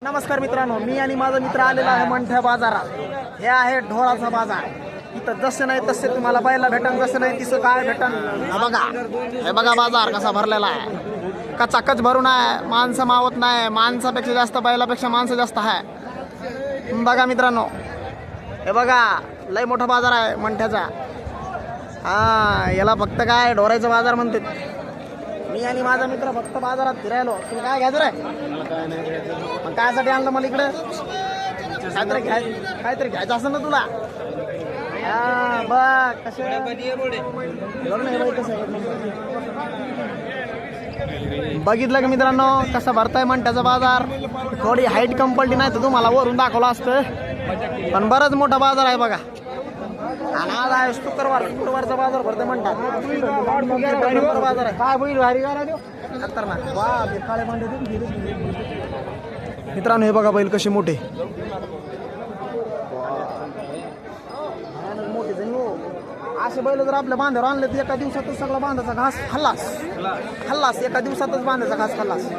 नमस्कार मित्रांनो, मी आणि माझा मित्र आलेला आहे मंठ्या बाजारात. हे आहे ढोळाचा बाजार. इथं जसे नाही तसे तुम्हाला बैला भेटन, जसं नाही तसं काय भेटन. हे बघा बाजार कसा भरलेला आहे. कचाकच भरून आहे. माणसं मावत नाही. माणसापेक्षा जास्त बैलापेक्षा माणसं जास्त आहे. बघा मित्रांनो, हे बघा लय मोठा बाजार आहे मंठ्याचा. हा, याला फक्त काय ढोरायचा बाजार म्हणते. मी आणि माझा मित्र फक्त बाजारात फिरायलो. तुम्ही काय घ्यायचं रे? मग कायसाठी आणलं मला इकडे? काहीतरी घ्यायचं असं ना तुला. हा बघ कसं बघितलं का मित्रांनो कसं भरताय म्हणत्याचा बाजार. थोडी हाईट कंपल्टी नाही तर तुम्हाला वरून दाखवलं असतं, पण बराच मोठा बाजार आहे बघा. आणि आज आहे शुक्रवारचा बाजार भरते म्हणतात. बाजार आहे काय बैल भारी खतरनाक. वा काळे मांडे मित्रांनो, हे बघा बैल कसे मोठे मोठे जण. असे बैल जर आपल्या बांधावर आणले तर एका दिवसातच सगळा बांधाचा घास खाल्लास. एका दिवसातच बांधाचा घास खाल्लास.